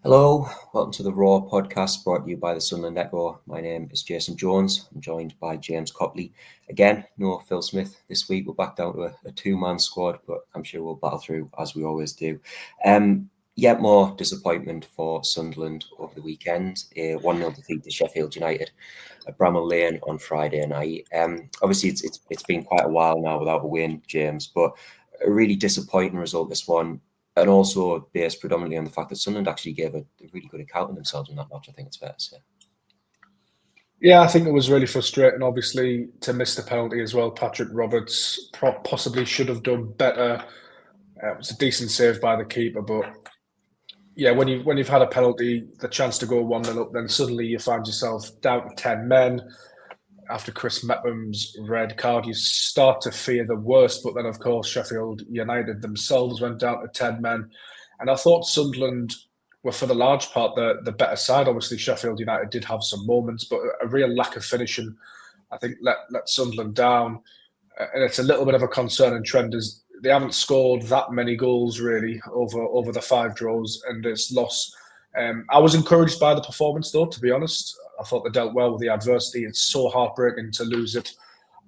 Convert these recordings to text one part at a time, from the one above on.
Hello, welcome to the Raw podcast brought to you by the Sunderland Echo. My name is Jason Jones. I'm joined by James Copley. Again, no Phil Smith this week. We're back down to a two-man squad, but I'm sure we'll battle through as we always do. Yet more disappointment for Sunderland over the weekend. A 1-0 defeat to Sheffield United at Bramall Lane on Friday night. Obviously, it's been quite a while now without a win, James, but a really disappointing result, this one. And also based predominantly on the fact that Sunderland actually gave a really good account of themselves in that match, I think it's fair to say. Yeah, I think it was really frustrating, obviously, to miss the penalty as well. Patrick Roberts possibly should have done better. It was a decent save by the keeper, but yeah, when you've had a penalty, the chance to go 1-0 up, then suddenly you find yourself down to 10 men. After Chris Mepham's red card, you start to fear the worst. But then, of course, Sheffield United themselves went down to 10 men. And I thought Sunderland were, for the large part, the better side. Obviously, Sheffield United did have some moments, but a real lack of finishing, I think, let Sunderland down. And it's a little bit of a concerning trend as they haven't scored that many goals, really, over the 5 draws and this loss. I was encouraged by the performance, though, to be honest. I thought they dealt well with the adversity. It's so heartbreaking to lose it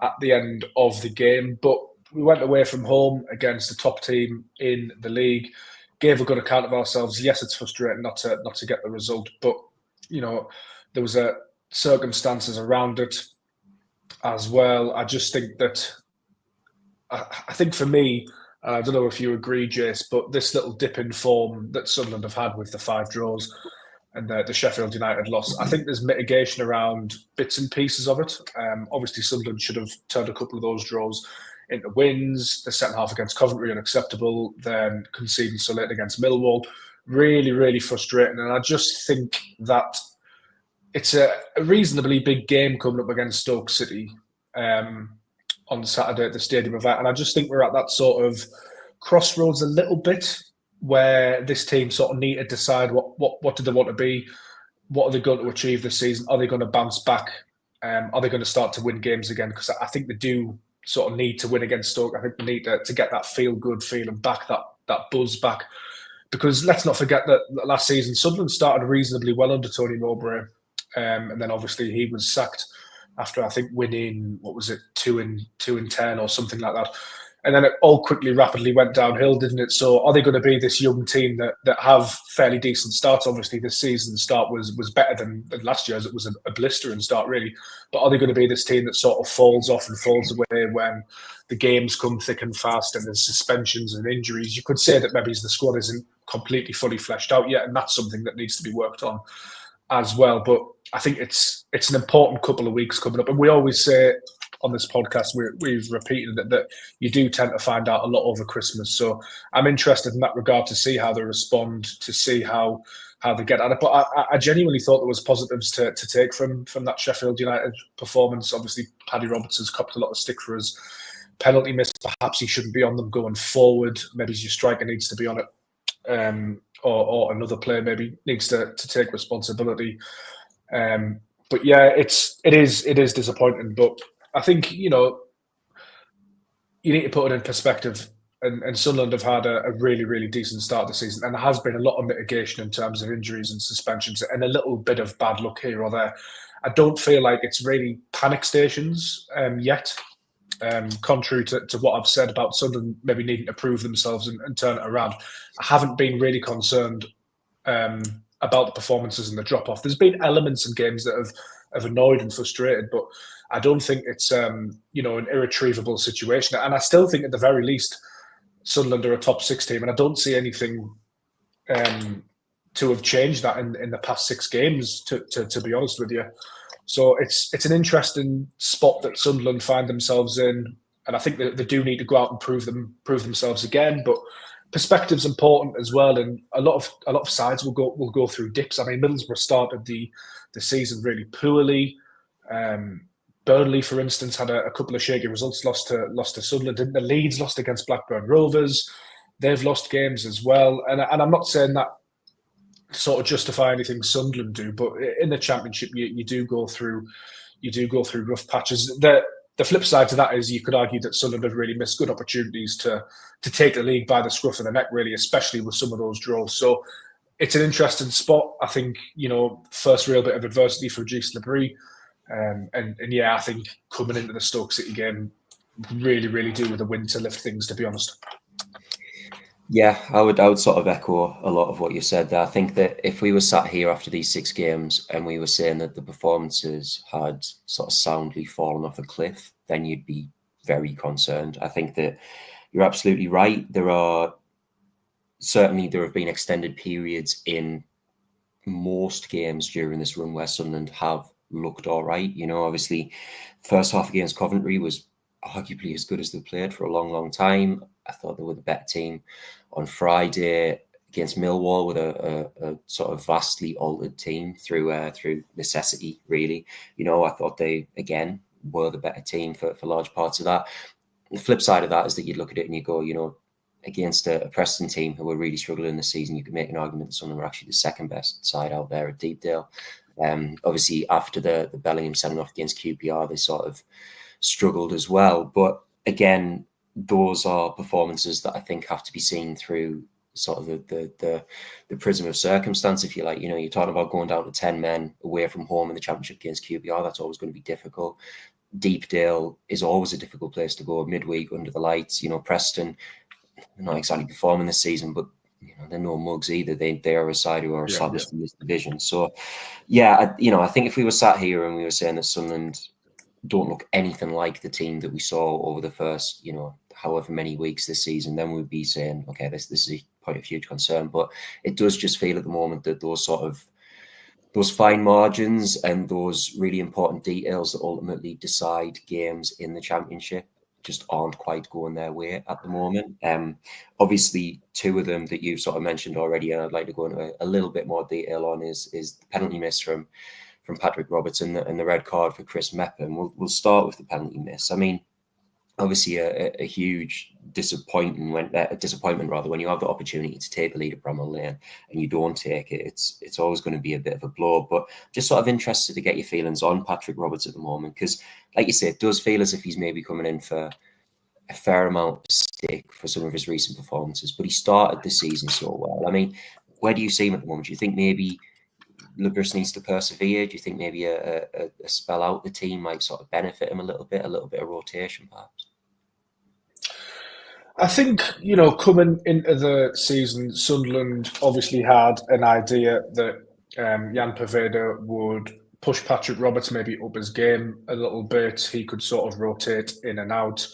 at the end of the game. But we went away from home against the top team in the league, gave a good account of ourselves. Yes, it's frustrating not to get the result, but there was circumstances around it as well. I just think that I think for me, I don't know if you agree, Jace, but this little dip in form that Sunderland have had with the 5 draws and the Sheffield United loss, I think there's mitigation around bits and pieces of it. Obviously, Sunderland should have turned a couple of those draws into wins. The second half against Coventry, unacceptable. Then conceding so late against Millwall, really, really frustrating. And I just think that it's a reasonably big game coming up against Stoke City on Saturday at the Stadium of Light. And I just think we're at that sort of crossroads a little bit where this team sort of need to decide what do they want to be, what are they going to achieve this season, are they going to bounce back, are they going to start to win games again? Because I think they do sort of need to win against Stoke. I think they need to get that feel-good feeling back, that buzz back. Because let's not forget that last season, Sunderland started reasonably well under Tony Mowbray, and then obviously he was sacked after, I think, winning, 2 in 10 or something like that. And then it all rapidly went downhill, didn't it? So are they going to be this young team that have fairly decent starts? Obviously, this season's start was better than last year's. It was a blistering start, really. But are they going to be this team that sort of falls off and falls away when the games come thick and fast and there's suspensions and injuries? You could say that maybe the squad isn't completely fully fleshed out yet, and that's something that needs to be worked on as well. But I think it's an important couple of weeks coming up. And we always say on this podcast, we've repeated that you do tend to find out a lot over Christmas. So I'm interested in that regard to see how they respond, to see how they get at it. But I genuinely thought there was positives to take from that Sheffield United performance. Obviously, Paddy Robertson's copped a lot of stick for his penalty miss. Perhaps he shouldn't be on them going forward. Maybe your striker needs to be on it. Or another player maybe needs to take responsibility. But yeah, it is disappointing. But I think you need to put it in perspective. And Sunderland have had a really, really decent start of the season, and there has been a lot of mitigation in terms of injuries and suspensions, and a little bit of bad luck here or there. I don't feel like it's really panic stations yet. Contrary to what I've said about Sunderland maybe needing to prove themselves and turn it around, I haven't been really concerned about the performances and the drop-off. There's been elements in games that have annoyed and frustrated, but I don't think it's an irretrievable situation. And I still think at the very least, Sunderland are a top 6 team, and I don't see anything to have changed that in the past 6 games, to be honest with you. So it's an interesting spot that Sunderland find themselves in, and I think that they do need to go out and prove themselves again. But perspective's important as well, and a lot of sides will go through dips. I mean, Middlesbrough started the season really poorly. Burnley, for instance, had a couple of shaky results, lost to Sunderland. Didn't the Leeds lost against Blackburn Rovers? They've lost games as well, and I'm not saying that sort of justify anything Sunderland do, but in the Championship, you do go through rough patches. The flip side to that is you could argue that Sunderland have really missed good opportunities to take the league by the scruff of the neck, really, especially with some of those draws. So it's an interesting spot. I think, first real bit of adversity for Reece Labrie. And yeah, I think coming into the Stoke City game, really, really do with a win to lift things, to be honest. Yeah, I would sort of echo a lot of what you said there. I think that if we were sat here after these 6 games and we were saying that the performances had sort of soundly fallen off a cliff, then you'd be very concerned. I think that you're absolutely right. There have been extended periods in most games during this run where Sunderland have looked all right. Obviously, first half against Coventry was arguably as good as they've played for a long, long time. I thought they were the better team. On Friday against Millwall with a sort of vastly altered team through necessity, really. I thought they, again, were the better team for large parts of that. The flip side of that is that you'd look at it and you go, against a Preston team who were really struggling this season, you could make an argument that Sunderland were actually the second best side out there at Deepdale. Obviously, after the Bellingham sending off against QPR, they sort of struggled as well. But again, those are performances that I think have to be seen through sort of the prism of circumstance, if you like. You're talking about going down to 10 men away from home in the Championship against QPR. That's always going to be difficult. Deepdale is always a difficult place to go midweek under the lights. Preston, not exactly performing this season, but they're no mugs either. They are a side who are established in this division. So, yeah, I think if we were sat here and we were saying that Sunderland don't look anything like the team that we saw over the first, however many weeks this season, then we'd be saying, okay, this is a point of huge concern. But it does just feel at the moment that those fine margins and those really important details that ultimately decide games in the Championship just aren't quite going their way at the moment. Obviously, 2 of them that you've sort of mentioned already, and I'd like to go into a little bit more detail on, is the penalty miss from Patrick Roberts and the red card for Chris Mepham. We'll start with the penalty miss. I mean, obviously a huge disappointment when you have the opportunity to take the lead at Bramall Lane and you don't take it. It's always going to be a bit of a blow. But just sort of interested to get your feelings on Patrick Roberts at the moment, because, like you say, it does feel as if he's maybe coming in for a fair amount of stick for some of his recent performances. But he started the season so well. I mean, where do you see him at the moment? Do you think maybe Lubris needs to persevere? Do you think maybe a spell out the team might sort of benefit him a little bit of rotation perhaps? I think, coming into the season, Sunderland obviously had an idea that Jan Poveda would push Patrick Roberts maybe up his game a little bit. He could sort of rotate in and out.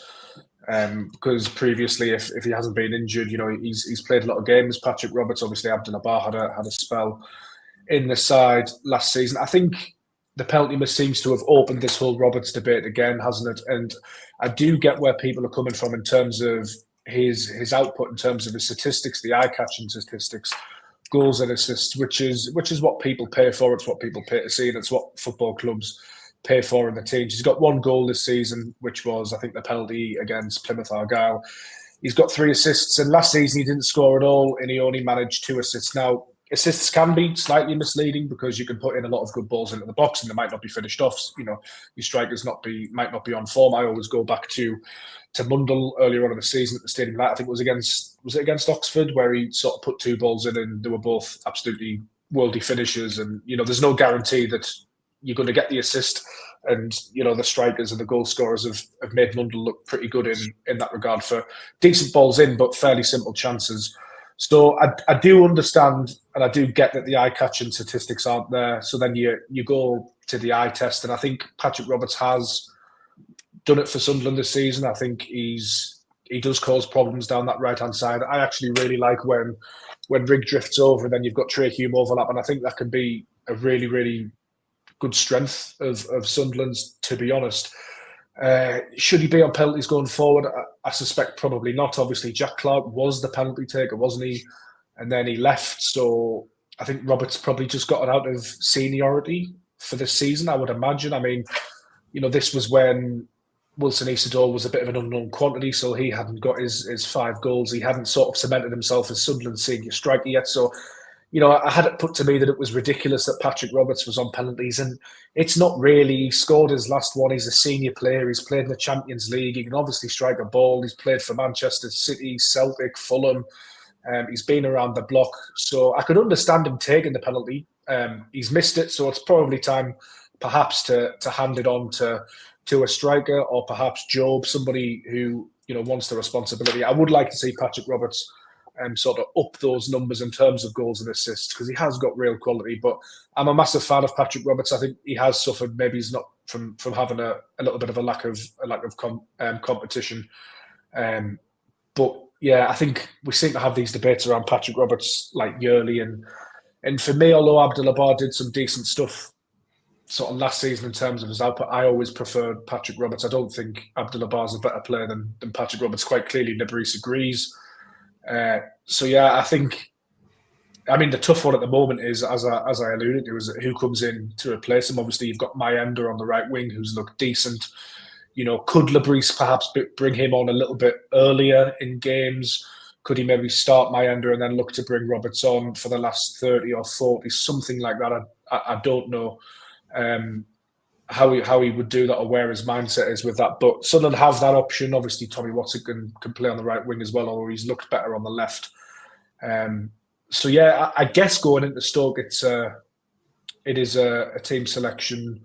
Because previously, if he hasn't been injured, he's played a lot of games. Patrick Roberts, obviously, Abdul-Jabbar had a spell in the side last season. I think the penalty miss seems to have opened this whole Roberts debate again, hasn't it? And I do get where people are coming from in terms of his output, in terms of his statistics, the eye-catching statistics, goals and assists, which is what people pay for. It's what people pay to see, and it's what football clubs pay for in the teams. He's got 1 goal this season, which was, I think, the penalty against Plymouth Argyle. He's got 3 assists, and last season he didn't score at all, and he only managed 2 assists. Now, assists can be slightly misleading because you can put in a lot of good balls into the box and they might not be finished off. Your strikers might not be on form. I always go back to Mundell earlier on in the season at the Stadium Light. I think was it against Oxford, where he sort of put 2 balls in and they were both absolutely worldy finishes. And there's no guarantee that you're going to get the assist. And the strikers and the goal scorers have made Mundell look pretty good in that regard for decent balls in, but fairly simple chances. So I do understand and I do get that the eye-catching statistics aren't there. So then you go to the eye test, and I think Patrick Roberts has done it for Sunderland this season. I think he does cause problems down that right-hand side. I actually really like when Rigg drifts over and then you've got Trey Hume overlap, and I think that can be a really, really good strength of Sunderland's, to be honest. Should he be on penalties going forward? I suspect probably not. Obviously, Jack Clark was the penalty taker, wasn't he? And then he left. So I think Roberts probably just gotten out of seniority for this season, I would imagine. I mean, this was when Wilson Isidore was a bit of an unknown quantity, so he hadn't got his 5 goals. He hadn't sort of cemented himself as Sunderland's senior striker yet. So, I had it put to me that it was ridiculous that Patrick Roberts was on penalties, and it's not really. He scored his last one. He's a senior player. He's played in the Champions League. He can obviously strike a ball. He's played for Manchester City, Celtic, Fulham. He's been around the block, so I could understand him taking the penalty. He's missed it, so it's probably time, perhaps, to hand it on to a striker, or perhaps Job, somebody who wants the responsibility. I would like to see Patrick Roberts sort of up those numbers in terms of goals and assists, because he has got real quality. But I'm a massive fan of Patrick Roberts. I think he has suffered. Maybe he's not from having a little bit of a lack of competition. But yeah, I think we seem to have these debates around Patrick Roberts like yearly, and for me, although Abdullah Bar did some decent stuff sort of last season in terms of his output, I always preferred Patrick Roberts. I don't think Abdullah Bar's a better player than Patrick Roberts. Quite clearly, Nebris agrees. So yeah, I think, the tough one at the moment is, as I alluded to, is who comes in to replace him. Obviously, you've got Mayenda on the right wing, who's looked decent. Could Lebris perhaps bring him on a little bit earlier in games? Could he maybe start Mayenda and then look to bring Roberts on for the last 30 or 40, something like that? I don't know how he would do that, or where his mindset is with that. But Sunderland have that option. Obviously, Tommy Watson can play on the right wing as well, although he's looked better on the left. So yeah, I guess going into Stoke, it is a team selection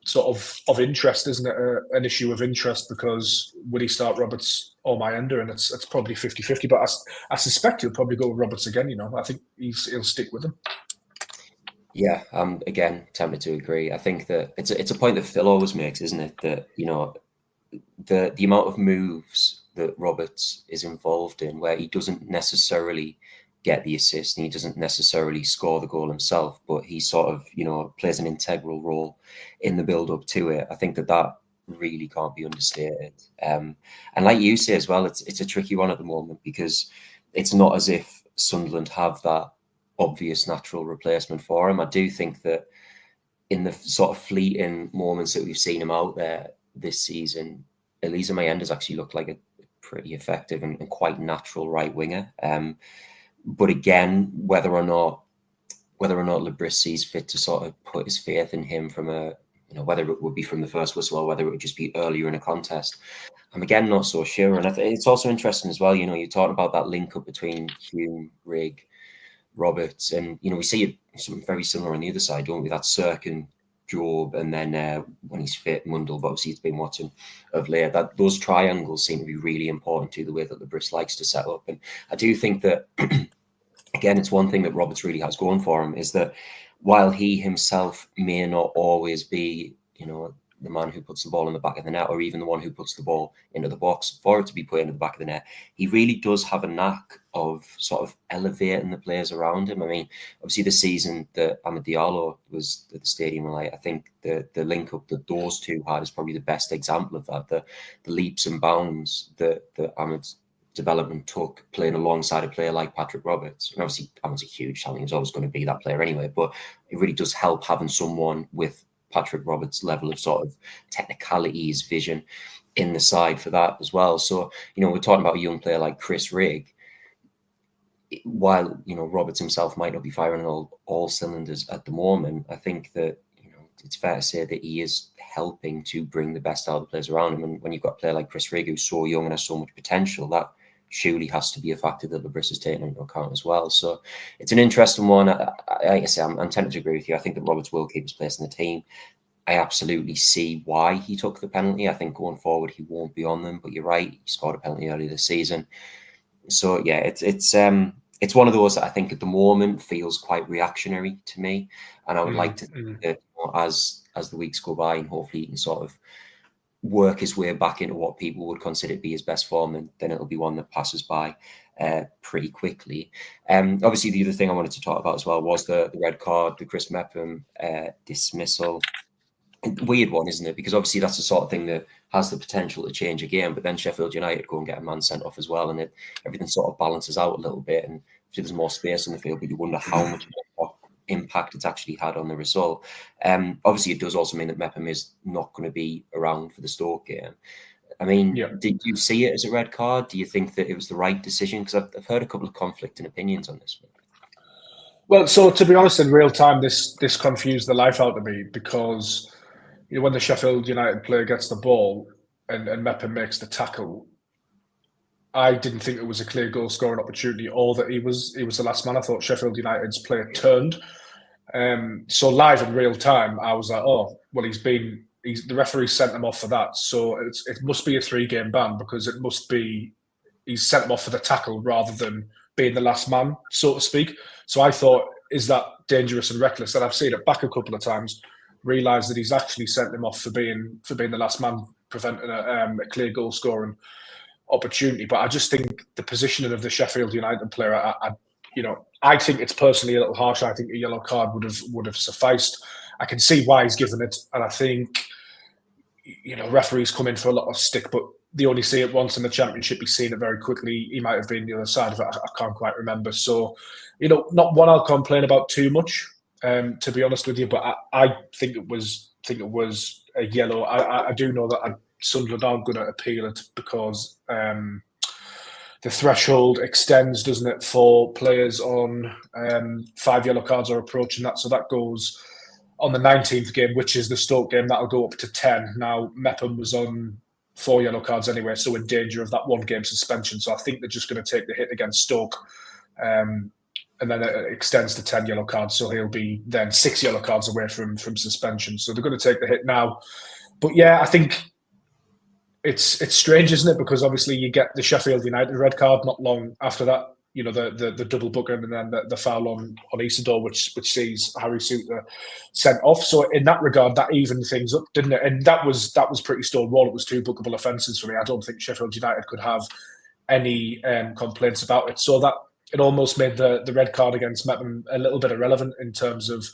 sort of interest, isn't it? An issue of interest, because would he start Roberts or Mayenda? And it's probably 50-50, but I suspect he'll probably go with Roberts again. I think he'll stick with him. Yeah, I'm again tempted to agree. I think that it's a point that Phil always makes, isn't it? That the amount of moves that Roberts is involved in, where he doesn't necessarily get the assist and he doesn't necessarily score the goal himself, but he sort of plays an integral role in the build up to it. I think that really can't be understated. And like you say as well, it's a tricky one at the moment, because it's not as if Sunderland have that obvious natural replacement for him. I do think that in the sort of fleeting moments that we've seen him out there this season, Elisa Mayenda's actually looked like a pretty effective and quite natural right winger. But again, whether or not Lebris sees fit to sort of put his faith in him from whether it would be from the first whistle or whether it would just be earlier in a contest, I'm again not so sure. And it's also interesting as well. You're talking about that link up between Hume, Rigg, Roberts, and we see something very similar on the other side, don't we? That's Sirkin, Job, and then when he's fit, Mundell. But obviously, he's been watching of late. That those triangles seem to be really important to the way that Lebris likes to set up. And I do think that again, it's one thing that Roberts really has going for him, is that while he himself may not always be, the man who puts the ball in the back of the net, or even the one who puts the ball into the box for it to be put into the back of the net, he really does have a knack of sort of elevating the players around him. Obviously the season that Amad Diallo was at the Stadium, I think the link up that those two had is probably the best example of that. The leaps and bounds that Amad's development took playing alongside a player like Patrick Roberts. And obviously Amad's a huge talent. He's always going to be that player anyway, but it really does help having someone with Patrick Roberts' level of sort of technicalities, vision in the side for that as well. So, we're talking about a young player like Chris Rigg. While, Roberts himself might not be firing all cylinders at the moment, I think that, it's fair to say that he is helping to bring the best out of the players around him. And when you've got a player like Chris Rigg, who's so young and has so much potential, that surely has to be a factor that Lebris has taken into account as well. So it's an interesting one. Like I say, I'm tempted to agree with you. I think that Roberts will keep his place in the team. I absolutely see why he took the penalty. I think going forward he won't be on them. But you're right, he scored a penalty earlier this season. So yeah, it's one of those that I think at the moment feels quite reactionary to me, and I would like to think that as the weeks go by, and hopefully he can sort of work his way back into what people would consider to be his best form, and then it'll be one that passes by pretty quickly. Obviously, the other thing I wanted to talk about as well was the red card, the Chris Mepham dismissal. Weird one, isn't it? Because obviously that's the sort of thing that has the potential to change a game, but then Sheffield United go and get a man sent off as well, and everything sort of balances out a little bit, and there's more space on the field, but you wonder how much more impact it's actually had on the result. Obviously, it does also mean that Mepham is not going to be around for the Stoke game. Did you see it as a red card? Do you think that it was the right decision? Because I've heard a couple of conflicting opinions on this one. Well, so to be honest, in real time, this confused the life out of me, because when the Sheffield United player gets the ball and Mepham makes the tackle, I didn't think it was a clear goal scoring opportunity or that he was the last man. I thought Sheffield United's player turned. So live in real time, I was like, oh, well, the referee sent him off for that. So it must be a 3-game ban because it must be he's sent him off for the tackle rather than being the last man, so to speak. So I thought, is that dangerous and reckless? And I've seen it back a couple of times, realised that he's actually sent him off for being the last man, preventing a clear goal scoring opportunity. But I just think the positioning of the Sheffield United player, I think it's personally a little harsh. I think a yellow card would have sufficed. I can see why he's given it, and I think referees come in for a lot of stick, but they only see it once in the Championship. He's seen it very quickly. He might have been the other side of it. I can't quite remember. So, not one I'll complain about too much, to be honest with you. But I think it was a yellow. I do know that Sunderland aren't going to appeal it because the threshold extends, doesn't it, for players on 5 yellow cards or approaching that. So that goes on the 19th game, which is the Stoke game. That'll go up to 10. Now, Mepham was on 4 yellow cards anyway, so in danger of that 1-game suspension. So I think they're just going to take the hit against Stoke. And then it extends to 10 yellow cards. So he'll be then 6 yellow cards away from suspension. So they're going to take the hit now. But yeah, I think it's strange, isn't it? Because obviously you get the Sheffield United red card not long after that. The double booking and then the foul on Isidore, which sees Harry Souttar sent off. So in that regard, that evened things up, didn't it? And that was pretty stonewall. It was 2 bookable offences for me. I don't think Sheffield United could have any complaints about it. So that it almost made the red card against Mepham a little bit irrelevant in terms of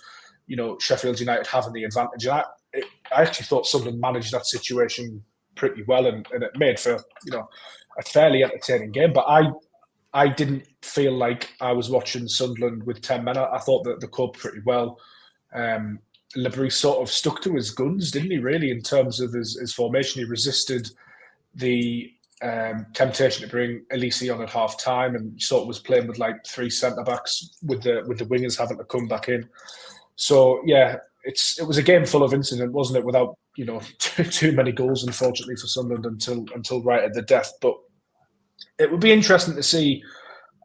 Sheffield United having the advantage. And I actually thought Sunderland managed that situation pretty well, and it made for a fairly entertaining game. But I didn't feel like I was watching Sunderland with 10 men. I thought that they coped pretty well. Lebris sort of stuck to his guns, didn't he, really, in terms of his formation. He resisted the temptation to bring Elise on at half-time and sort of was playing with like 3 centre-backs with the wingers having to come back in. So, yeah, it was a game full of incident, wasn't it, without too many goals, unfortunately, for Sunderland until right at the death. But it would be interesting to see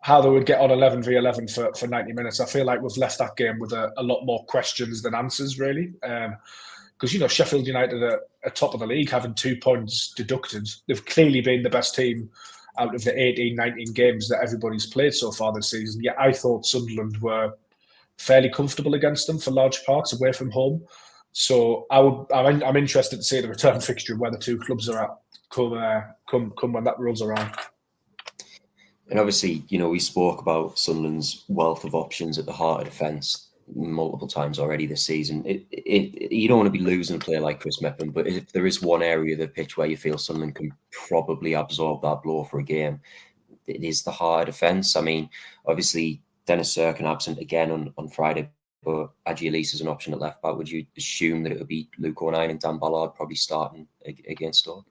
how they would get on 11 v 11 for 90 minutes. I feel like we've left that game with a lot more questions than answers, really. Because, Sheffield United are top of the league, having 2 points deducted. They've clearly been the best team out of the 18, 19 games that everybody's played so far this season. Yet I thought Sunderland were fairly comfortable against them for large parts away from home. So I'm interested to see the return fixture where the 2 clubs are at come when that rolls around. And obviously, we spoke about Sunderland's wealth of options at the heart of defence multiple times already this season. You don't want to be losing a player like Chris Mepham, but if there is one area of the pitch where you feel Sunderland can probably absorb that blow for a game, it is the heart of defence. I mean, obviously, Dennis Serkin absent again on Friday, but Elise is an option at left back. Would you assume that it would be Luke O'Nien and Dan Ballard probably starting against Stoke?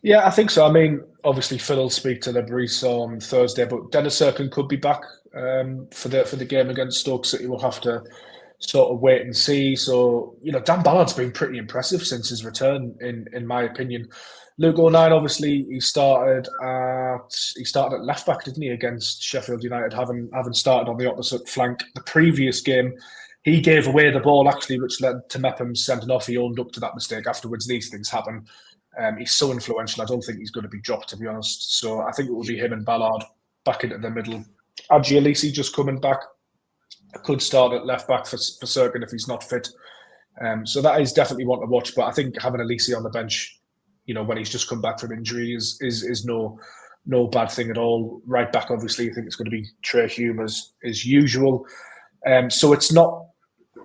Yeah, I think so. I mean, obviously Phil will speak to Lebris on Thursday, but Dennis Serkin could be back for the game against Stoke City. We'll have to sort of wait and see. So, Dan Ballard's been pretty impressive since his return, in my opinion. Luke O'Nien, obviously, he started at left back, didn't he, against Sheffield United, having started on the opposite flank. The previous game, he gave away the ball, actually, which led to Mepham sending off. He owned up to that mistake. Afterwards, these things happen. He's so influential. I don't think he's going to be dropped, to be honest. So I think it will be him and Ballard back into the middle. Elise just coming back. Could start at left back for Serkin if he's not fit. So that is definitely one to watch. But I think having Elise on the bench, when he's just come back from injury is no bad thing at all. Right back, obviously, I think it's going to be Trey Hume as usual. So it's not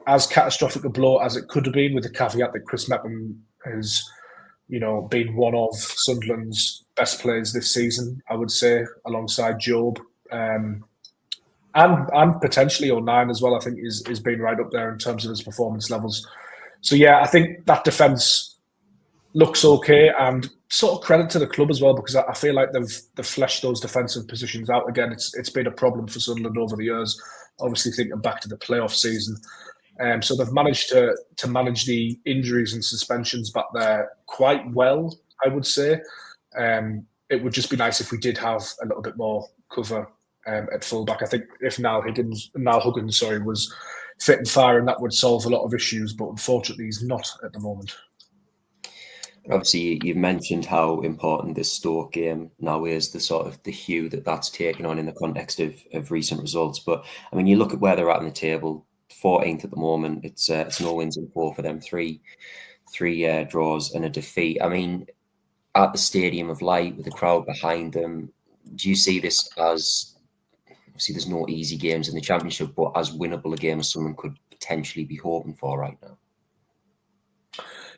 as catastrophic a blow as it could have been, with the caveat that Chris Mepham has been one of Sunderland's best players this season, I would say, alongside Job. And potentially O'Nien as well. I think is been right up there in terms of his performance levels. So yeah, I think that defence looks okay, and sort of credit to the club as well, because I feel like they've fleshed those defensive positions out again. It's been a problem for Sunderland over the years. Obviously, thinking back to the playoff season. So they've managed to manage the injuries and suspensions back there quite well, I would say. it would just be nice if we did have a little bit more cover at fullback. I think if Niall Huggins, was fit and firing, that would solve a lot of issues. But unfortunately, he's not at the moment. Obviously, you've mentioned how important this Stoke game now is, the sort of the hue that's taken on in the context of recent results. But I mean, you look at where they're at in the table, 14th at the moment. It's no wins and 4 for them, three draws and a defeat. I mean, at the Stadium of Light with the crowd behind them, do you see this as, obviously there's no easy games in the Championship, but as winnable a game as someone could potentially be hoping for right now?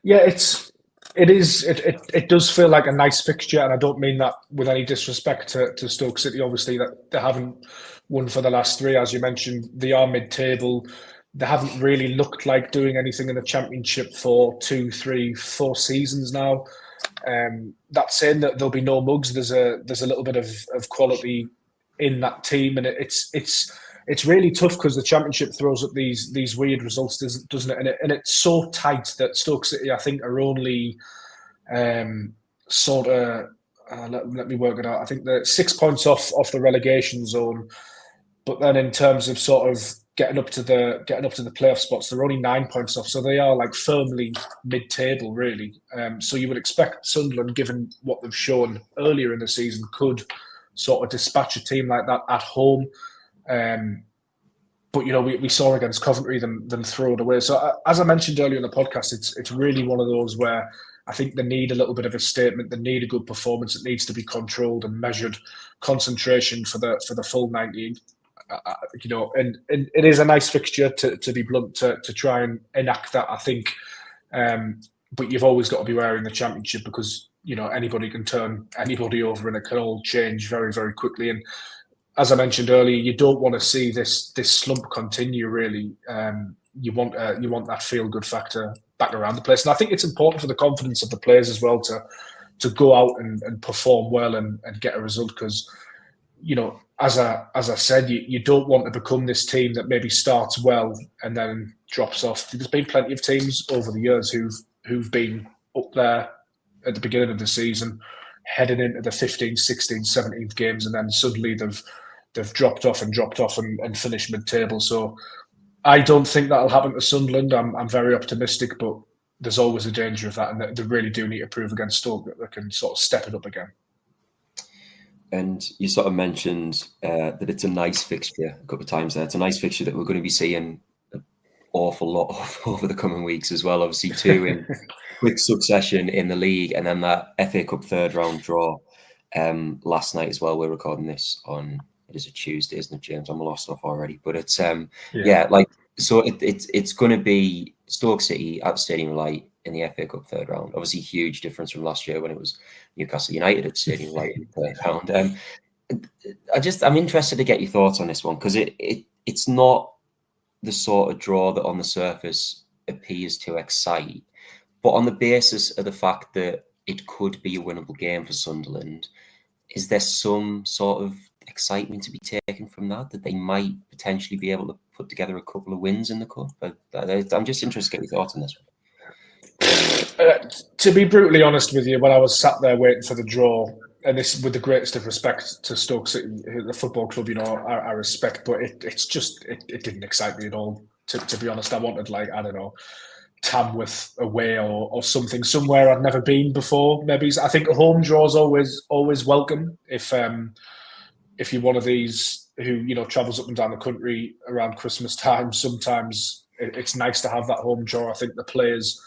Yeah, it does feel like a nice fixture, and I don't mean that with any disrespect to Stoke City. Obviously, that they haven't won for the last 3, as you mentioned. They are mid-table. They haven't really looked like doing anything in the Championship for 2, 3, 4 seasons now. That's saying that there'll be no mugs. There's a little bit of quality in that team, and it's really tough because the Championship throws up these weird results, doesn't it? And it's so tight that Stoke City, I think, are only sort of let me work it out. I think they're 6 points off the relegation zone, but then in terms of sort of getting up to the playoff spots, they're only 9 points off. So they are like firmly mid-table, really. So you would expect Sunderland, given what they've shown earlier in the season, could sort of dispatch a team like that at home. But we saw against Coventry them throw it away. So as I mentioned earlier in the podcast, it's really one of those where I think they need a little bit of a statement. They need a good performance. It needs to be controlled and measured. Concentration for the full 90. And it is a nice fixture to be blunt, to try and enact that, I think. But you've always got to be wary in the Championship because anybody can turn anybody over and it can all change very, very quickly. And as I mentioned earlier, you don't want to see this slump continue. Really, you want that feel good factor back around the place, and I think it's important for the confidence of the players as well to go out and perform well and get a result because. As I said, you don't want to become this team that maybe starts well and then drops off. There's been plenty of teams over the years who've been up there at the beginning of the season, heading into the 15th, 16th, 17th games, and then suddenly they've dropped off and finished mid-table. So I don't think that'll happen to Sunderland. I'm very optimistic, but there's always a danger of that, and they really do need to prove against Stoke that they can sort of step it up again. And you sort of mentioned that it's a nice fixture a couple of times there. It's a nice fixture that we're going to be seeing an awful lot of over the coming weeks as well. Obviously, 2 in quick succession in the league, and then that FA Cup third round draw last night as well. We're recording this on, it is a Tuesday, isn't it, James? I'm lost off already, but it's it's going to be Stoke City at the Stadium of Light in the FA Cup third round. Obviously, huge difference from last year when it was Newcastle United at Stadium of Light in the third round. I'm interested to get your thoughts on this one because it's not the sort of draw that on the surface appears to excite, but on the basis of the fact that it could be a winnable game for Sunderland, is there some sort of excitement to be taken from that they might potentially be able to put together a couple of wins in the cup? I'm just interested to get your thoughts on this one. To be brutally honest with you, when I was sat there waiting for the draw, and this with the greatest of respect to Stoke City, the football club, I respect, but it didn't excite me at all. To be honest, I wanted I don't know, Tamworth away or something somewhere I'd never been before. Maybe I think a home draw is always welcome if you're one of these who travels up and down the country around Christmas time. Sometimes it's nice to have that home draw. I think the players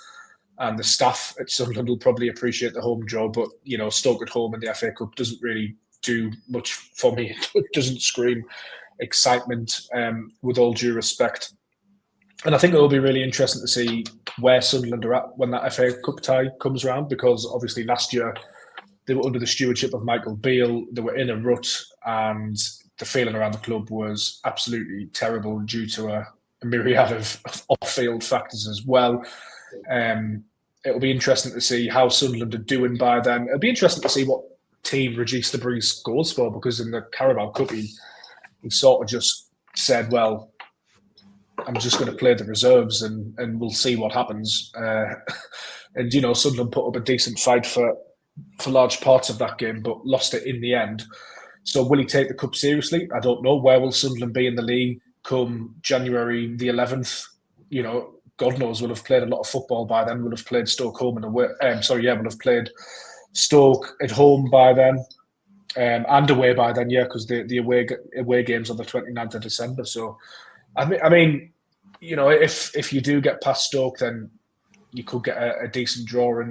and the staff at Sunderland will probably appreciate the home draw, but Stoke at home in the FA Cup doesn't really do much for me. It doesn't scream excitement, with all due respect. And I think it will be really interesting to see where Sunderland are at when that FA Cup tie comes around, because obviously last year they were under the stewardship of Michael Beale. They were in a rut, and the feeling around the club was absolutely terrible due to a myriad of off-field factors as well. It'll be interesting to see how Sunderland are doing by then. It'll be interesting to see what team Regis de Vries goes for, because in the Carabao Cup he sort of just said, well, I'm just going to play the reserves and we'll see what happens. And Sunderland put up a decent fight for for large parts of that game, but lost it in the end. So will he take the cup seriously? I don't know. Where will Sunderland be in the league come January the 11th? You know, God knows, we'll have played a lot of football by then. We'll have played Stoke home and away. We'll have played Stoke at home by then. And away by then, yeah, because the away games on the 29th of December. So, I mean, you know, if you do get past Stoke, then you could get a decent draw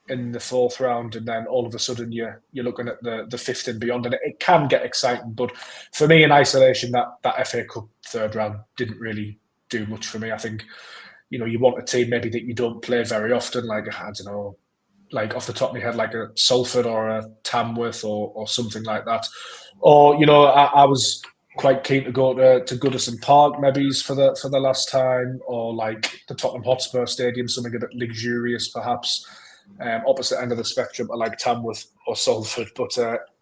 in the fourth round, and then all of a sudden you're looking at the fifth and beyond, and it can get exciting. But for me, in isolation, that FA Cup third round didn't really do much for me. I think, you know, you want a team maybe that you don't play very often, like, I don't know, like off the top of my head, like a Salford or a Tamworth or something like that. Or, you know, I was quite keen to go to Goodison Park maybe for the last time, or like the Tottenham Hotspur Stadium, something a bit luxurious perhaps. Opposite end of the spectrum, I like Tamworth or Salford, but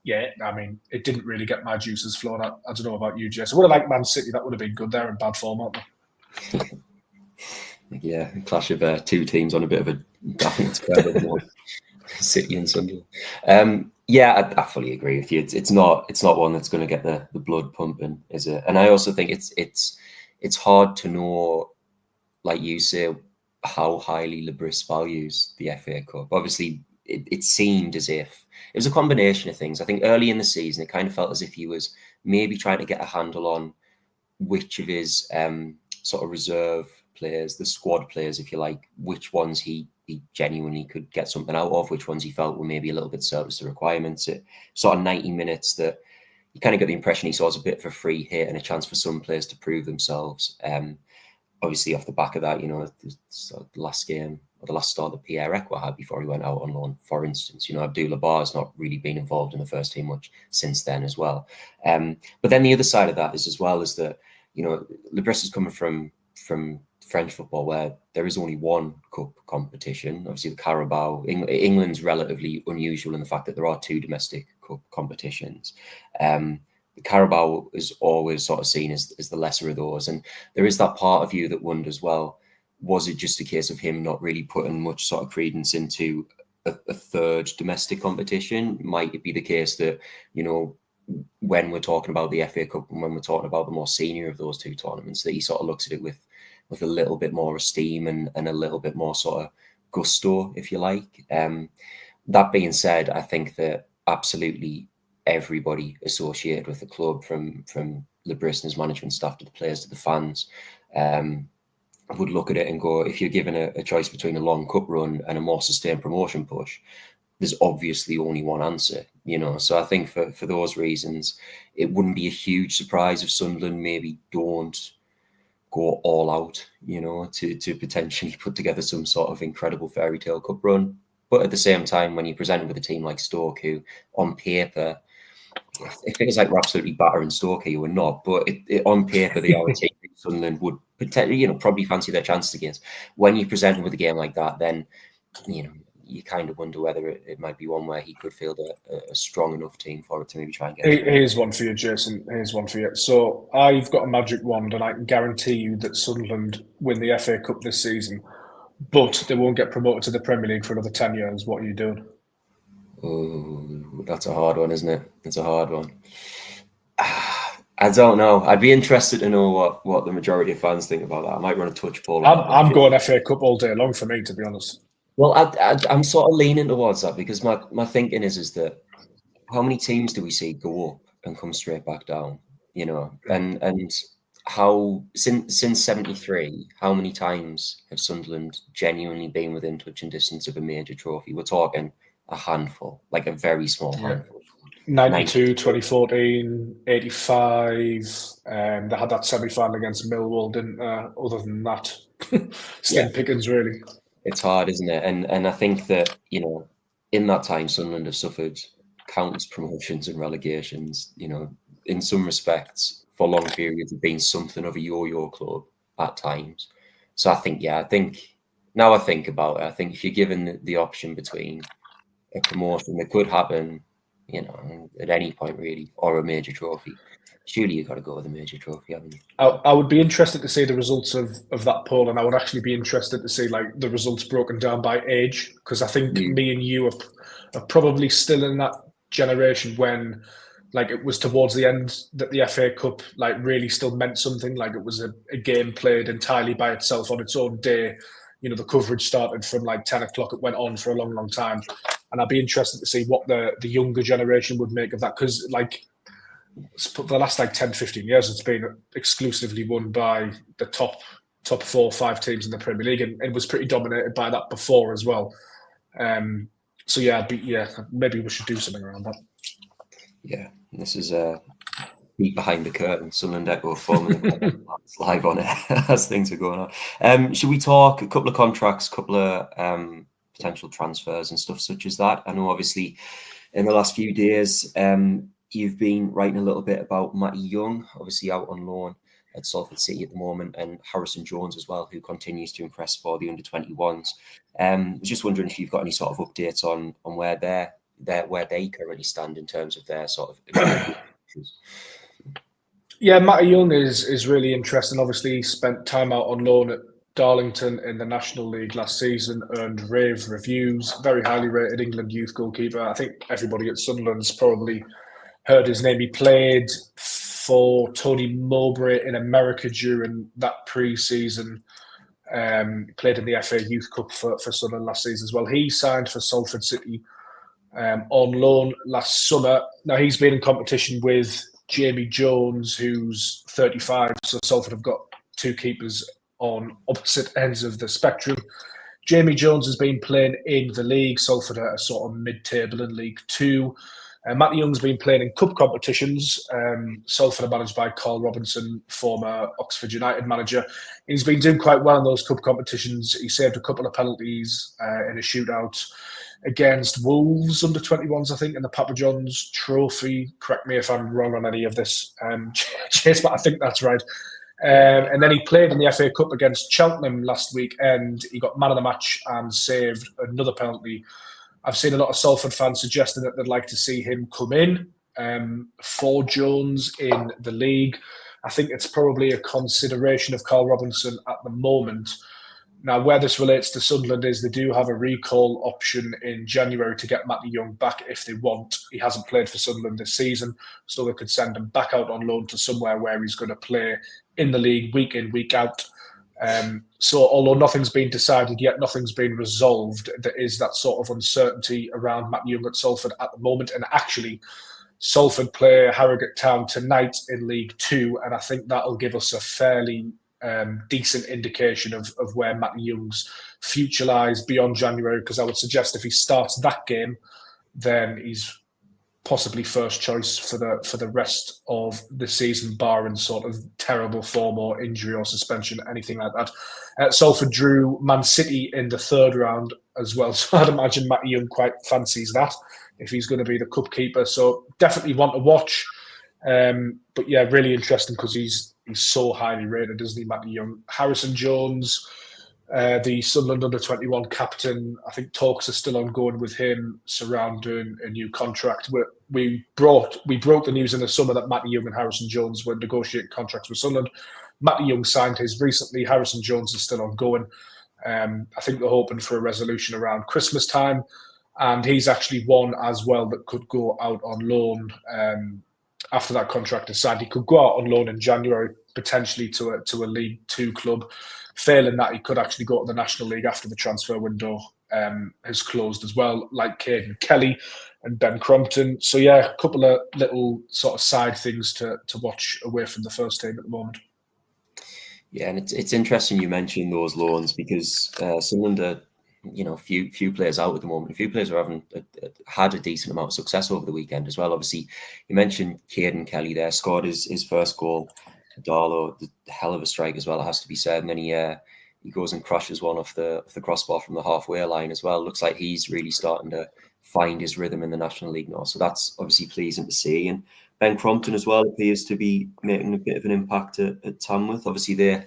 yeah, I mean, it didn't really get my juices flowing. I don't know about you, Jess. I would have liked Man City. That would have been good. They're in bad form, aren't they? Yeah, clash of two teams on a bit of a downward spiral. City and Sunderland. Yeah, I fully agree with you. It's not one that's going to get the blood pumping, is it? And I also think it's hard to know, like you say, how highly Libris values the FA Cup. Obviously, it seemed as if it was a combination of things. I think early in the season, it kind of felt as if he was maybe trying to get a handle on which of his sort of reserve players, the squad players, if you like, which ones he genuinely could get something out of, which ones he felt were maybe a little bit surplus to requirements. It sort of 90 minutes that you kind of get the impression he saw as a bit of a free hit and a chance for some players to prove themselves. Obviously, off the back of that, you know, the last game or the last start that Pierre Ekwa had before he went out on loan, for instance, you know, Abdullah Bar's not really been involved in the first team much since then as well. But then the other side of that is as well is that, you know, Libris is coming from French football where there is only one cup competition. Obviously, the Carabao, England's relatively unusual in the fact that there are two domestic cup competitions. The Carabao is always sort of seen as the lesser of those. And there is that part of you that wonders, well, was it just a case of him not really putting much sort of credence into a third domestic competition? Might it be the case that, you know, when we're talking about the FA Cup and when we're talking about the more senior of those two tournaments, that he sort of looks at it with a little bit more esteem and a little bit more sort of gusto, if you like. That being said, I think that absolutely everybody associated with the club, from Libris and his management staff to the players to the fans, would look at it and go, if you're given a choice between a long cup run and a more sustained promotion push, there's obviously only one answer, you know. So I think for those reasons, it wouldn't be a huge surprise if Sunderland maybe don't go all out, you know, to potentially put together some sort of incredible fairy tale cup run. But at the same time, when you present it with a team like Stoke, who on paper, it feels like we're absolutely battering Stoke here, we're not. But on paper, they are a team Sunderland would potentially, you know, probably fancy their chances against. When you present him with a game like that, then, you know, you kind of wonder whether it might be one where he could field a strong enough team for it to maybe try and get through. Here's one for you, Jason. Here's one for you. So I've got a magic wand, and I can guarantee you that Sunderland win the FA Cup this season, but they won't get promoted to the Premier League for another 10 years. What are you doing? Oh, that's a hard one, isn't it? It's a hard one. I don't know. I'd be interested to know what the majority of fans think about that. I might run a touch poll. I'm going FA Cup all day long for me, to be honest. Well, I'm sort of leaning towards that because my thinking is that how many teams do we see go up and come straight back down? You know, and how since 73, how many times have Sunderland genuinely been within touching distance of a major trophy? We're talking a handful, like a very small handful. 92, 2014, 85. They had that semi-final against Millwall, didn't they? Other than that, slim pickings, really. It's hard, isn't it? And I think that, you know, in that time, Sunderland have suffered countless promotions and relegations, you know, in some respects, for long periods of being something of a yo-yo club at times. So I think now I think about it, I think if you're given the option between a promotion that could happen at any point really, or a major trophy. Surely you've got to go with a major trophy, haven't you? I would be interested to see the results of that poll, and I would actually be interested to see like the results broken down by age, because I think me and you are probably still in that generation when like it was towards the end that the FA Cup like really still meant something. Like it was a game played entirely by itself on its own day. The coverage started from like 10 o'clock. It went on for a long, long time. And I'd be interested to see what the younger generation would make of that. Because like for the last like 10, 15 years, it's been exclusively won by the top 4 or 5 teams in the Premier League. And it was pretty dominated by that before as well. So yeah, maybe we should do something around that. Yeah, this is a peek behind the curtain. Sunderland Echo forming live on it as things are going on. Should we talk a couple of contracts, a couple of potential transfers and stuff such as that? I know obviously in the last few days you've been writing a little bit about Matty Young, obviously out on loan at Salford City at the moment, and Harrison Jones as well, who continues to impress for the under-21s. I was just wondering if you've got any sort of updates on where they currently stand in terms of their sort of Yeah, Matty Young is really interesting. Obviously, he spent time out on loan at Darlington in the National League last season, earned rave reviews, very highly rated England youth goalkeeper. I think everybody at Sunderland's probably heard his name. He played for Tony Mowbray in America during that pre-season. Played in the FA Youth Cup for Sunderland last season as well. He signed for Salford City on loan last summer. Now he's been in competition with Jamie Jones, who's 35. So Salford have got 2 keepers on opposite ends of the spectrum. Jamie Jones has been playing in the league. Salford are sort of mid-table in League Two. Matty Young's been playing in cup competitions. Salford are managed by Carl Robinson, former Oxford United manager. He's been doing quite well in those cup competitions. He saved a couple of penalties in a shootout against Wolves under 21s, I think, in the Papa John's Trophy. Correct me if I'm wrong on any of this, Chase, but I think that's right. And then he played in the FA Cup against Cheltenham last week, and he got man of the match and saved another penalty. I've seen a lot of Salford fans suggesting that they'd like to see him come in for Jones in the league. I think it's probably a consideration of Carl Robinson at the moment. Now, where this relates to Sunderland is they do have a recall option in January to get Matty Young back if they want. He hasn't played for Sunderland this season, so they could send him back out on loan to somewhere where he's going to play in the league week in, week out. So although nothing's been decided yet, nothing's been resolved, there is that sort of uncertainty around Matty Young at Salford at the moment. And actually, Salford play Harrogate Town tonight in League Two, and I think that'll give us a fairly decent indication of where Matty Young's future lies beyond January, because I would suggest if he starts that game, then he's possibly first choice for the rest of the season, barring sort of terrible form or injury or suspension, anything like that. Salford drew Man City in the 3rd round as well, so I'd imagine Matty Young quite fancies that if he's going to be the cup keeper. So definitely want to watch. But yeah, really interesting because he's so highly rated, isn't he, Matty Young? Harrison Jones, the Sunderland under-21 captain, I think talks are still ongoing with him surrounding a new contract. We broke the news in the summer that Matty Young and Harrison Jones were negotiating contracts with Sunderland. Matty Young signed his recently. Harrison Jones is still ongoing. I think they're hoping for a resolution around Christmas time, and he's actually one as well that could go out on loan after that contract is signed. He could go out on loan in January, potentially to a League Two club. Failing that, he could actually go to the National League after the transfer window has closed as well, like Caden Kelly and Ben Crompton. So yeah, a couple of little sort of side things to watch away from the first team at the moment. Yeah, and it's interesting you mentioned those loans because Sunderland are, few players out at the moment. A few players are having had a decent amount of success over the weekend as well. Obviously, you mentioned Caden Kelly there, scored his first goal. Darlow, the hell of a strike as well, it has to be said. And then he goes and crushes one off the crossbar from the halfway line as well. Looks like he's really starting to find his rhythm in the National League now. So that's obviously pleasing to see. And Ben Crompton as well appears to be making a bit of an impact at Tamworth. Obviously, they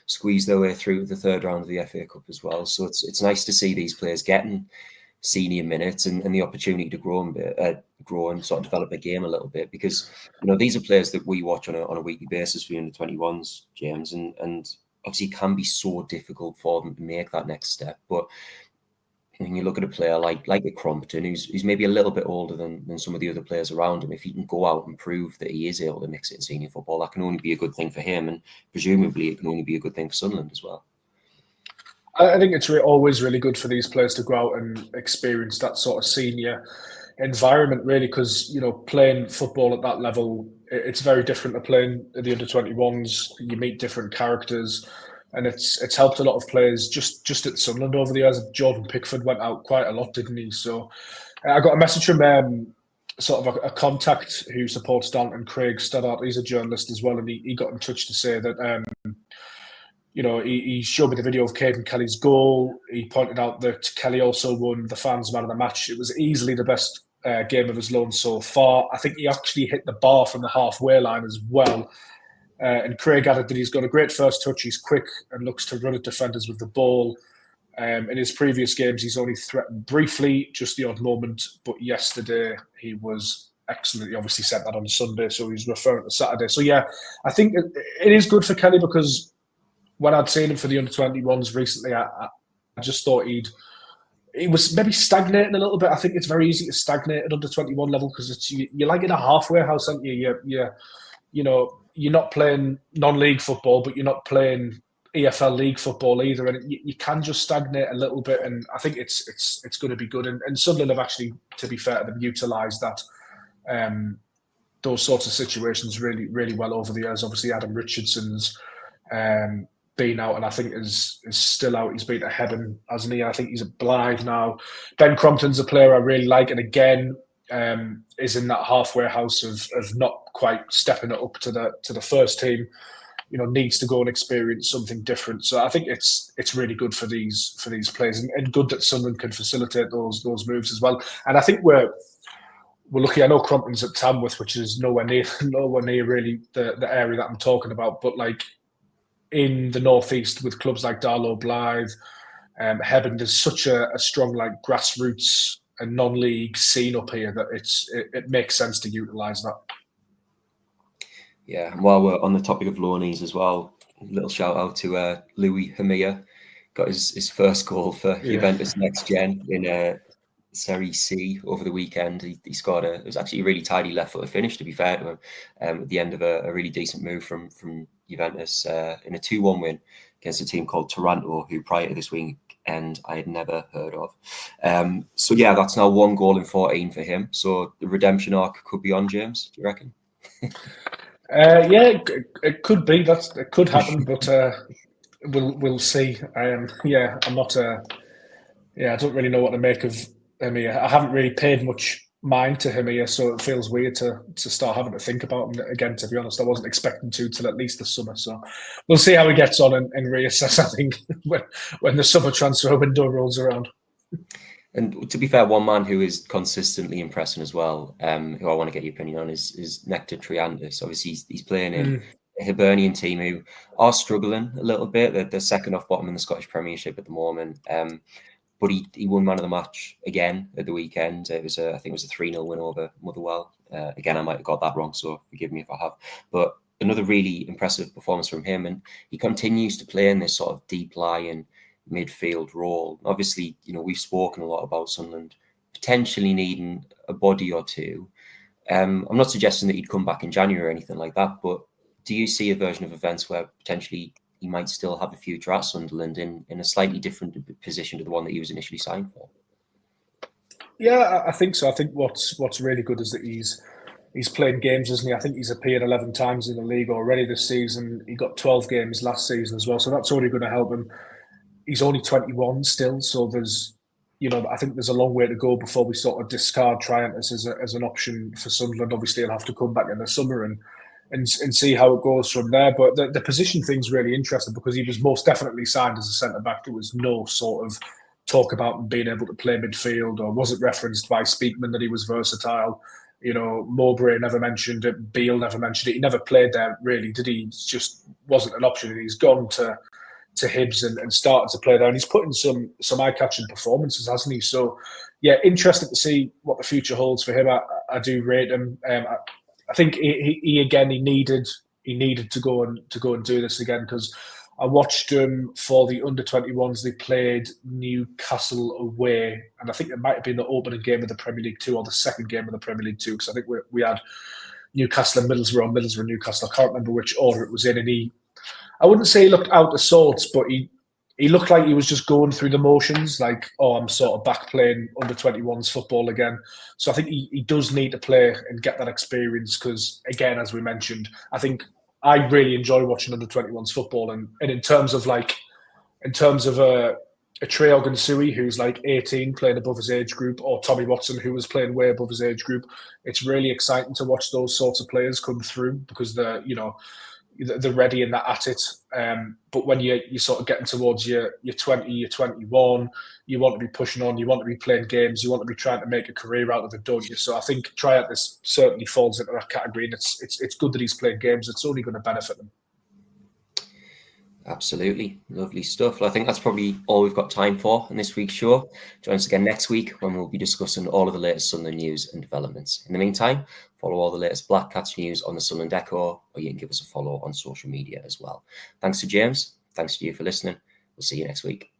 squeezed their way through the 3rd round of the FA Cup as well. So it's nice to see these players getting senior minutes and the opportunity to grow and sort of develop a game a little bit, because these are players that we watch on a weekly basis for the under-21s, James, and obviously it can be so difficult for them to make that next step. But when you look at a player like a Crompton, who's maybe a little bit older than some of the other players around him, if he can go out and prove that he is able to mix it in senior football, that can only be a good thing for him, and presumably it can only be a good thing for Sunderland as well. I think it's always really good for these players to go out and experience that sort of senior environment, really, because playing football at that level, it's very different to playing the under-21s. You meet different characters, and it's helped a lot of players just at Sunderland over the years. Jordan Pickford went out quite a lot, didn't he? So I got a message from sort of a contact who supports Dalton, Craig Stoddart. He's a journalist as well, and he got in touch to say that he showed me the video of Caden Kelly's goal. He pointed out that Kelly also won the fans' man of the match. It was easily the best game of his loan so far. I think he actually hit the bar from the halfway line as well. And Craig added that he's got a great first touch. He's quick and looks to run at defenders with the ball. In his previous games, he's only threatened briefly, just the odd moment. But yesterday, he was excellent. He obviously said that on Sunday, so he's referring to Saturday. So, yeah, I think it is good for Kelly, because when I'd seen him for the under-21s recently, I just thought he was maybe stagnating a little bit. I think it's very easy to stagnate at under-21 level, because you're like in a halfway house, aren't you? You're not playing non-league football, but you're not playing EFL league football either, and you can just stagnate a little bit. And I think it's going to be good. And Sunderland have actually, to be fair to them, utilised that those sorts of situations really, really well over the years. Obviously, Adam Richardson's been out, and I think is still out. He's been at Hebden, hasn't he? I think he's at Blythe now. Ben Crompton's a player I really like, and again is in that halfway house of not quite stepping it up to the first team. Needs to go and experience something different. So I think it's really good for these players, and good that Sunderland can facilitate those moves as well. And I think we're lucky. I know Crompton's at Tamworth, which is nowhere near really the area that I'm talking about, but like in the northeast with clubs like Darlow, Blythe, Hebden, there's such a strong grassroots and non-league scene up here that it makes sense to utilise that. Yeah, and while we're on the topic of loanees as well, a little shout out to Louis Hamia, got his first goal for Juventus Next Gen in Serie C over the weekend. He scored it was actually a really tidy left-footed finish, to be fair to him, at the end of a really decent move from Juventus in a 2-1 win against a team called Taranto, who prior to this weekend I had never heard of. So yeah, that's now 1 goal in 14 for him. So the redemption arc could be on, James, do you reckon? Yeah, it could be. It could happen, but we'll see. I'm not. I don't really know what to make of him here. I haven't really paid much mind to him here, so it feels weird to start having to think about him again. To be honest, I wasn't expecting to till at least the summer. So we'll see how he gets on and reassess. I think when the summer transfer window rolls around. And to be fair, one man who is consistently impressing as well, who I want to get your opinion on, is Nectar Triandis. Obviously, he's playing in a Hibernian team who are struggling a little bit. They're second off bottom in the Scottish Premiership at the moment. But he won man of the match again at the weekend. I think it was a 3-0 win over Motherwell. Again, I might have got that wrong, so forgive me if I have. But another really impressive performance from him, and he continues to play in this sort of deep lying midfield role. Obviously, we've spoken a lot about Sunderland potentially needing a body or two. I'm not suggesting that he'd come back in January or anything like that, but do you see a version of events where potentially he might still have a future at Sunderland in a slightly different position to the one that he was initially signed for? Yeah, I think so. I think what's really good is that he's playing games, isn't he? I think he's appeared 11 times in the league already this season. He got 12 games last season as well, so that's already going to help him. He's only 21 still, so there's, I think there's a long way to go before we sort of discard Triantis as an option for Sunderland. Obviously, he'll have to come back in the summer and see how it goes from there. But the position thing's really interesting because he was most definitely signed as a centre-back. There was no sort of talk about him being able to play midfield, or was it referenced by Speakman that he was versatile? Mowbray never mentioned it. Beale never mentioned it. He never played there, really, did he? It just wasn't an option. And he's gone to Hibs and started to play there. And he's put in some eye-catching performances, hasn't he? So, yeah, interested to see what the future holds for him. I do rate him. I think he needed to go and do this again, because I watched him for the under-21s. They played Newcastle away, and I think it might have been the opening game of the Premier League 2 or the second game of the Premier League 2, because I think we had Newcastle and Middlesbrough, or Middlesbrough and Newcastle. I can't remember which order it was in, and I wouldn't say he looked out of sorts, but he looked like he was just going through the motions, like, oh, I'm sort of back playing under-21s football again. So I think he does need to play and get that experience, because, again, as we mentioned, I think I really enjoy watching under-21s football. And in terms of a Trey Ogunsui, who's like 18, playing above his age group, or Tommy Watson, who was playing way above his age group, it's really exciting to watch those sorts of players come through, because they're ready and they're at it. But when you're sort of getting towards your 20, your 21, you want to be pushing on, you want to be playing games, you want to be trying to make a career out of it, don't you? So I think Triatis certainly falls into that category, and it's good that he's playing games. It's only going to benefit him. Absolutely. Lovely stuff. Well, I think that's probably all we've got time for in this week's show. Join us again next week when we'll be discussing all of the latest Sunderland news and developments. In the meantime, follow all the latest Black Cats news on the Sunderland Echo, or you can give us a follow on social media as well. Thanks to James. Thanks to you for listening. We'll see you next week.